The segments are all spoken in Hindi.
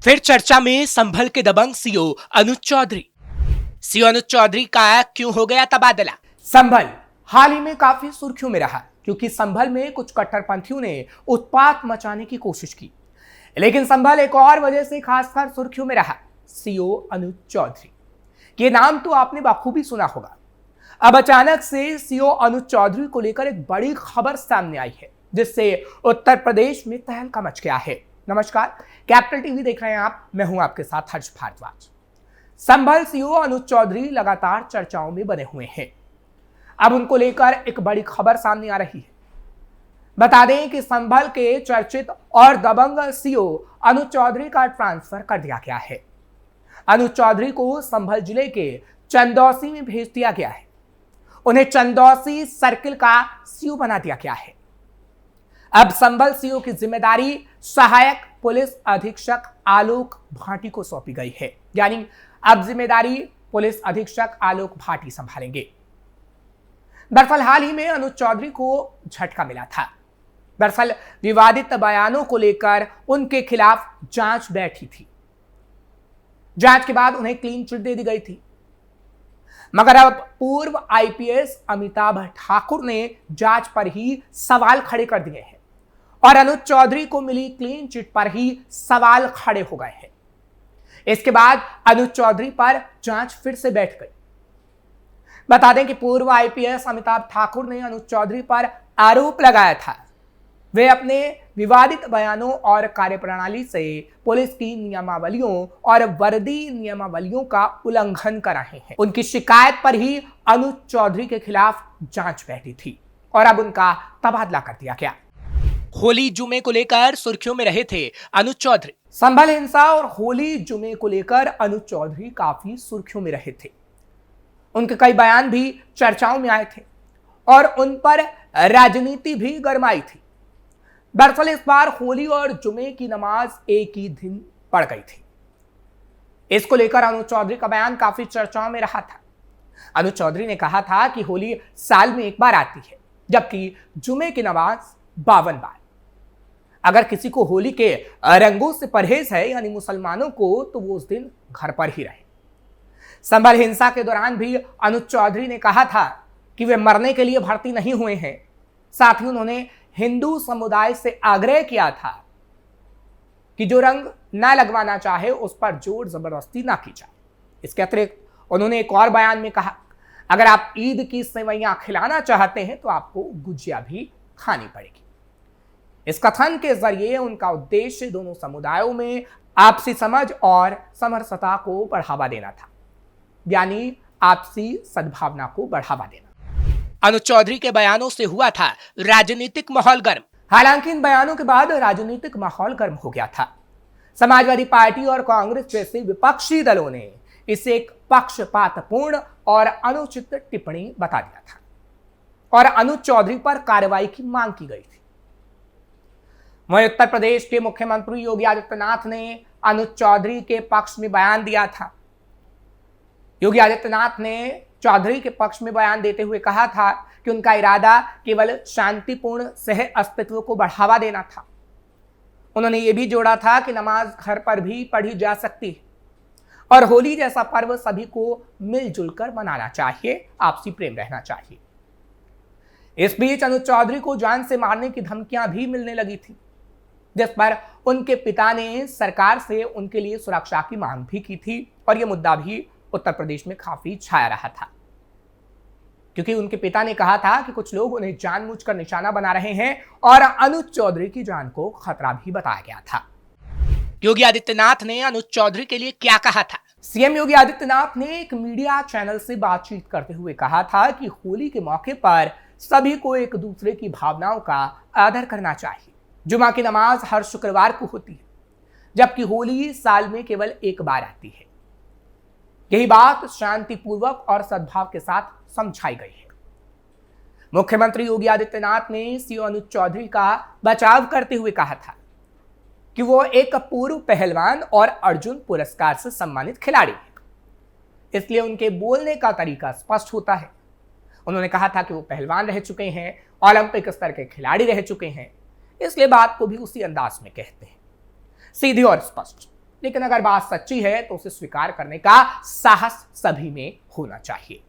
फिर चर्चा में संभल के दबंग सीओ अनुज चौधरी। सीओ अनुज चौधरी का क्यों हो गया तबादला? संभल हाल ही में काफी सुर्खियों में रहा क्योंकि संभल में कुछ कट्टरपंथियों ने उत्पात मचाने की कोशिश की, लेकिन संभल एक और वजह से खासकर सुर्खियों में रहा, सीओ अनुज चौधरी। ये नाम तो आपने बखूबी सुना होगा। अब अचानक से सीओ अनुज चौधरी को लेकर एक बड़ी खबर सामने आई है, जिससे उत्तर प्रदेश में तहलका मच गया है। नमस्कार, कैपिटल टीवी देख रहे हैं आप, मैं हूं आपके साथ हर्ष भारद्वाज। संभल सीओ अनुज चौधरी लगातार चर्चाओं में बने हुए हैं। अब उनको लेकर एक बड़ी खबर सामने आ रही है। बता दें कि संभल के चर्चित और दबंग सीओ अनुज चौधरी का ट्रांसफर कर दिया गया है। अनुज चौधरी को संभल जिले के चंदौसी में भेज दिया गया है। उन्हें चंदौसी सर्किल का सीओ बना दिया गया है। अब संभल सीओ की जिम्मेदारी सहायक पुलिस अधीक्षक आलोक भाटी को सौंपी गई है, यानी अब जिम्मेदारी पुलिस अधीक्षक आलोक भाटी संभालेंगे। दरअसल हाल ही में अनुज चौधरी को झटका मिला था। दरअसल विवादित बयानों को लेकर उनके खिलाफ जांच बैठी थी। जांच के बाद उन्हें क्लीन चिट दे दी गई थी, मगर अब पूर्व आईपीएस अमिताभ ठाकुर ने जांच पर ही सवाल खड़े कर दिए हैं और अनुज चौधरी को मिली क्लीन चिट पर ही सवाल खड़े हो गए हैं। इसके बाद अनुज चौधरी पर जांच फिर से बैठ गई। बता दें कि पूर्व आईपीएस अमिताभ ठाकुर ने अनुज चौधरी पर आरोप लगाया था वे अपने विवादित बयानों और कार्यप्रणाली से पुलिस की नियमावलियों और वर्दी नियमावलियों का उल्लंघन कर रहे हैं। उनकी शिकायत पर ही अनुज चौधरी के खिलाफ जांच बैठी थी और अब उनका तबादला कर दिया गया। होली जुमे को लेकर सुर्खियों में रहे थे अनुज चौधरी। संभल हिंसा और होली जुमे को लेकर अनुज चौधरी काफी सुर्खियों में रहे थे। उनके कई बयान भी चर्चाओं में आए थे और उन पर राजनीति भी गरमाई थी। दरअसल इस बार होली और जुमे की नमाज एक ही दिन पड़ गई थी। इसको लेकर अनुज चौधरी का बयान काफी चर्चाओं में रहा था। अनुज चौधरी ने कहा था कि होली साल में एक बार आती है, जबकि जुमे की नमाज 52 बार। अगर किसी को होली के रंगों से परहेज है, यानी मुसलमानों को, तो वो उस दिन घर पर ही रहे। संभल हिंसा के दौरान भी अनुज चौधरी ने कहा था कि वे मरने के लिए भर्ती नहीं हुए हैं। साथ ही उन्होंने हिंदू समुदाय से आग्रह किया था कि जो रंग ना लगवाना चाहे उस पर जोर जबरदस्ती ना की जाए। इसके अतिरिक्त उन्होंने एक और बयान में कहा, अगर आप ईद की सेवैयां खिलाना चाहते हैं तो आपको गुजिया भी खानी पड़ेगी। इस कथन के जरिए उनका उद्देश्य दोनों समुदायों में आपसी समझ और समरसता को बढ़ावा देना था, यानी आपसी सद्भावना को बढ़ावा देना। अनुज चौधरी के बयानों से हुआ था राजनीतिक माहौल गर्म। हालांकि इन बयानों के बाद राजनीतिक माहौल गर्म हो गया था। समाजवादी पार्टी और कांग्रेस जैसे विपक्षी दलों ने इसे एक पक्षपातपूर्ण और अनुचित टिप्पणी बता दिया था और अनुज चौधरी पर कार्रवाई की मांग की गई थी। वहीं उत्तर प्रदेश के मुख्यमंत्री योगी आदित्यनाथ ने अनुज चौधरी के पक्ष में बयान दिया था। योगी आदित्यनाथ ने चौधरी के पक्ष में बयान देते हुए कहा था कि उनका इरादा केवल शांतिपूर्ण सह अस्तित्व को बढ़ावा देना था। उन्होंने ये भी जोड़ा था कि नमाज घर पर भी पढ़ी जा सकती है और होली जैसा पर्व सभी को मिलजुल कर मनाना चाहिए, आपसी प्रेम रहना चाहिए। इस बीच अनुज चौधरी को जान से मारने की धमकियां भी मिलने लगी थी, जिस पर उनके पिता ने सरकार से उनके लिए सुरक्षा की मांग भी की थी और यह मुद्दा भी उत्तर प्रदेश में काफी छाया रहा था, क्योंकि उनके पिता ने कहा था कि कुछ लोग उन्हें जानबूझकर निशाना बना रहे हैं और अनुज चौधरी की जान को खतरा भी बताया गया था। योगी आदित्यनाथ ने अनुज चौधरी के लिए क्या कहा था? सीएम योगी आदित्यनाथ ने एक मीडिया चैनल से बातचीत करते हुए कहा था कि होली के मौके पर सभी को एक दूसरे की भावनाओं का आदर करना चाहिए। जुमा की नमाज हर शुक्रवार को होती है, जबकि होली साल में केवल एक बार आती है। यही बात शांतिपूर्वक और सद्भाव के साथ समझाई गई है। मुख्यमंत्री योगी आदित्यनाथ ने सीओ अनुज चौधरी का बचाव करते हुए कहा था कि वो एक पूर्व पहलवान और अर्जुन पुरस्कार से सम्मानित खिलाड़ी हैं, इसलिए उनके बोलने का तरीका स्पष्ट होता है। उन्होंने कहा था कि वो पहलवान रह चुके हैं, ओलंपिक स्तर के खिलाड़ी रह चुके हैं, इसलिए बात को भी उसी अंदाज में कहते हैं, सीधी और स्पष्ट। लेकिन अगर बात सच्ची है तो उसे स्वीकार करने का साहस सभी में होना चाहिए।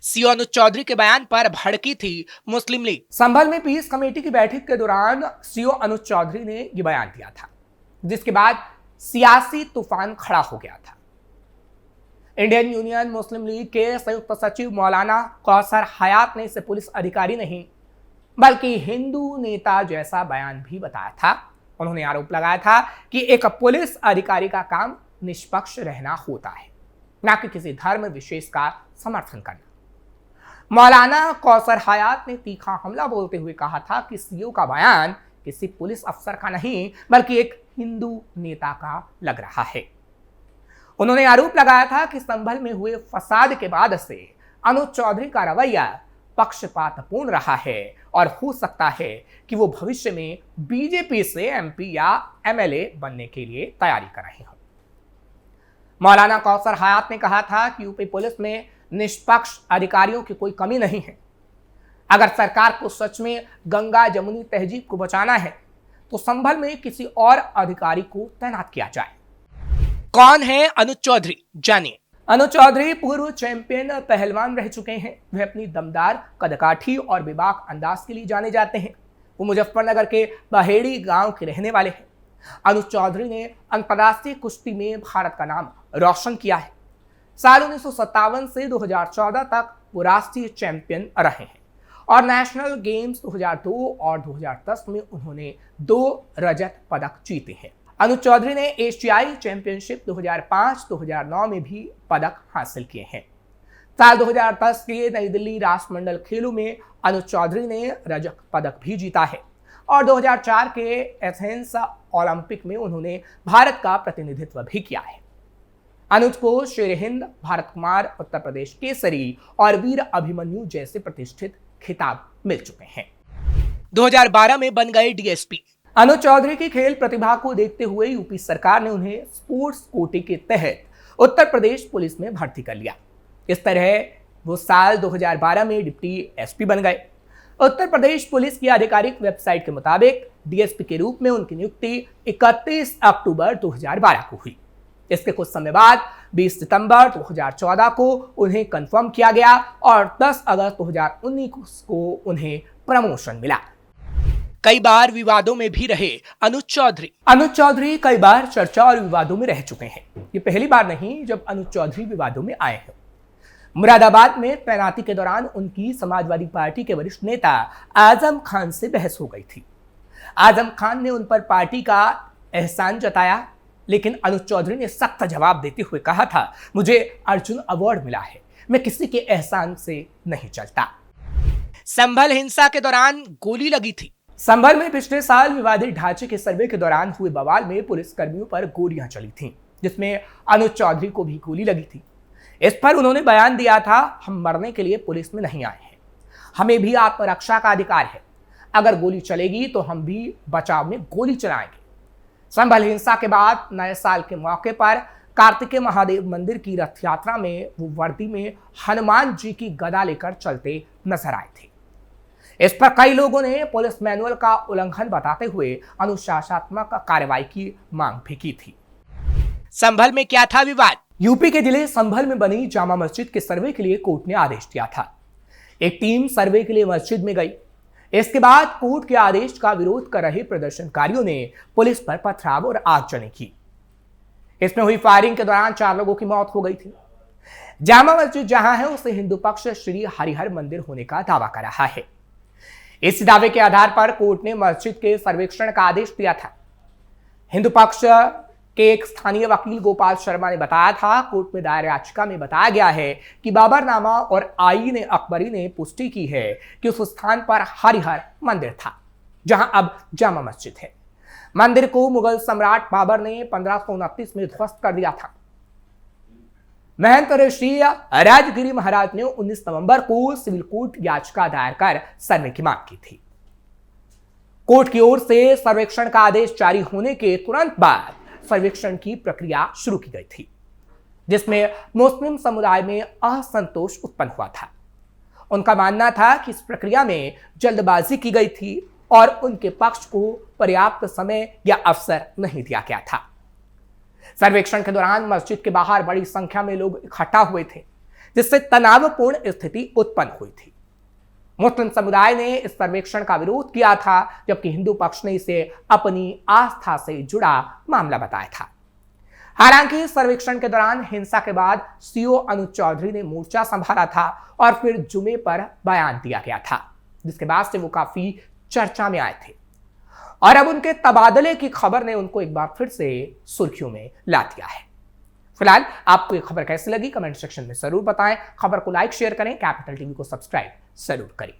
सीओ अनुज चौधरी के बयान पर भड़की थी मुस्लिम लीग। संभल में पीस कमेटी की बैठक के दौरान सीओ अनुज चौधरी ने यह बयान दिया था, जिसके बाद सियासी तूफान खड़ा हो गया था। इंडियन यूनियन मुस्लिम लीग के संयुक्त सचिव मौलाना कौसर हयात ने इसे पुलिस अधिकारी नहीं बल्कि हिंदू नेता जैसा बयान भी बताया था। उन्होंने आरोप लगाया था कि एक पुलिस अधिकारी का काम निष्पक्ष रहना होता है, न कि किसी धर्म विशेष का समर्थन करना। मौलाना कौसर हयात ने तीखा हमला बोलते हुए कहा था कि सीओ का बयान किसी पुलिस अफसर का नहीं बल्कि एक हिंदू नेता का लग रहा है। उन्होंने आरोप लगाया था कि संभल में हुए फसाद के बाद से अनुज चौधरी का रवैया पक्षपातपूर्ण रहा है और हो सकता है कि वो भविष्य में बीजेपी से एमपी या एमएलए बनने के लिए तैयारी कर रहे हों। मौलाना कौसर हयात ने कहा था कि यूपी पुलिस में निष्पक्ष अधिकारियों की कोई कमी नहीं है। अगर सरकार को सच में गंगा जमुनी तहजीब को बचाना है तो संभल में किसी और अधिकारी को तैनात किया जाए। कौन है अनुज चौधरी, जानिए। अनुज चौधरी पूर्व चैंपियन पहलवान रह चुके हैं। वे अपनी दमदार कदकाठी और बेबाक अंदाज के लिए जाने जाते हैं। वो मुजफ्फरनगर के बहेड़ी गांव के रहने वाले हैं। अनुज चौधरी ने अंतर्राष्ट्रीय कुश्ती में भारत का नाम रोशन किया है। साल 1957 से 2014 तक वो राष्ट्रीय चैंपियन रहे हैं और नेशनल गेम्स 2002 और 2010 में उन्होंने 2 रजत पदक जीते हैं। अनुज चौधरी ने एशियाई चैंपियनशिप 2005-2009 में भी पदक हासिल किए हैं। साल 2010 के नई दिल्ली राष्ट्रमंडल खेलों में अनुज चौधरी ने रजत पदक भी जीता है और 2004 के एथेंस ओलंपिक में उन्होंने भारत का प्रतिनिधित्व भी किया है। अनुज को शेर हिंद, भारत कुमार, उत्तर प्रदेश केसरी और वीर अभिमन्यु जैसे प्रतिष्ठित खिताब मिल चुके हैं। 2012 में बन गए डीएसपी। अनुज चौधरी की खेल प्रतिभा को देखते हुए यूपी सरकार ने उन्हें स्पोर्ट्स कोटे के तहत उत्तर प्रदेश पुलिस में भर्ती कर लिया। इस तरह वो साल 2012 में डिप्टी एसपी बन गए। उत्तर प्रदेश पुलिस की आधिकारिक वेबसाइट के मुताबिक डीएसपी के रूप में उनकी नियुक्ति 31 अक्टूबर 2012 को हुई। इसके कुछ समय बाद 20 सितंबर 2014 को उन्हें कंफर्म किया गया और 10 अगस्त 2019 को उन्हें प्रमोशन मिला। कई बार विवादों में भी रहे अनुज चौधरी। अनुज चौधरी कई बार चर्चा और विवादों में रह चुके हैं। ये पहली बार नहीं जब अनुज चौधरी विवादों में आए हैं। मुरादाबाद में तैनाती के दौरान उनकी समाजवादी पार्टी के वरिष्ठ नेता आजम खान से बहस हो गई थी। आजम खान ने उन पर पार्टी का एहसान जताया, लेकिन अनुज चौधरी ने सख्त जवाब देते हुए कहा था, मुझे अर्जुन अवार्ड मिला है, मैं किसी के एहसान से नहीं चलता। संभल हिंसा के दौरान गोली लगी थी। संभल में पिछले साल विवादित ढांचे के सर्वे के दौरान हुए बवाल में पुलिस कर्मियों पर गोलियां चली थीं, जिसमें अनुज चौधरी को भी गोली लगी थी। इस पर उन्होंने बयान दिया था, हम मरने के लिए पुलिस में नहीं आए हैं, हमें भी आत्मरक्षा का अधिकार है। अगर गोली चलेगी तो हम भी बचाव में गोली चलाएंगे। संभल हिंसा के बाद नए साल के मौके पर कार्तिकेय महादेव मंदिर की रथ यात्रा में वो वर्दी में हनुमान जी की गदा लेकर चलते नजर आए थे। इस पर कई लोगों ने पुलिस मैनुअल का उल्लंघन बताते हुए अनुशासनात्मक कार्रवाई की मांग भी की थी। संभल में क्या था विवाद? यूपी के जिले संभल में बनी जामा मस्जिद के सर्वे के लिए कोर्ट ने आदेश दिया था। एक टीम सर्वे के लिए मस्जिद में गई। इसके बाद कोर्ट के आदेश का विरोध कर रहे प्रदर्शनकारियों ने पुलिस पर पथराव और आगजनी की। इसमें हुई फायरिंग के दौरान 4 लोगों की मौत हो गई थी। जामा मस्जिद जहां है उसे हिंदू पक्ष श्री हरिहर मंदिर होने का दावा कर रहा है। इस दावे के आधार पर कोर्ट ने मस्जिद के सर्वेक्षण का आदेश दिया था। हिंदू पक्ष के एक स्थानीय वकील गोपाल शर्मा ने बताया था, कोर्ट में दायर याचिका में बताया गया है कि बाबरनामा और आईन अकबरी ने पुष्टि की है कि उस स्थान पर हरिहर मंदिर था जहां अब जामा मस्जिद है। मंदिर को मुगल सम्राट बाबर ने 1529 में ध्वस्त कर दिया था। महंत ऋषि राजगिरी महाराज ने 19 नवंबर को सिविल कोर्ट याचिका दायर कर सर्वे की मांग की थी। कोर्ट की ओर से सर्वेक्षण का आदेश जारी होने के तुरंत बाद सर्वेक्षण की प्रक्रिया शुरू की गई थी, जिसमें मुस्लिम समुदाय में असंतोष उत्पन्न हुआ था। उनका मानना था कि इस प्रक्रिया में जल्दबाजी की गई थी और उनके पक्ष को पर्याप्त समय या अवसर नहीं दिया गया था। सर्वेक्षण के दौरान मस्जिद के बाहर बड़ी संख्या में लोग इकट्ठा हुए थे, जिससे तनावपूर्ण स्थिति उत्पन्न हुई थी। मुस्लिम समुदाय ने इस सर्वेक्षण का विरोध किया था, जबकि हिंदू पक्ष ने इसे अपनी आस्था से जुड़ा मामला बताया था। हालांकि सर्वेक्षण के दौरान हिंसा के बाद सीओ अनुज चौधरी ने मोर्चा संभाला था और फिर जुमे पर बयान दिया गया था, जिसके बाद से वो काफी चर्चा में आए थे और अब उनके तबादले की खबर ने उनको एक बार फिर से सुर्खियों में ला दिया है। फिलहाल आपको ये खबर कैसी लगी कमेंट सेक्शन में जरूर बताएं। खबर को लाइक शेयर करें, कैपिटल टीवी को सब्सक्राइब जरूर करें।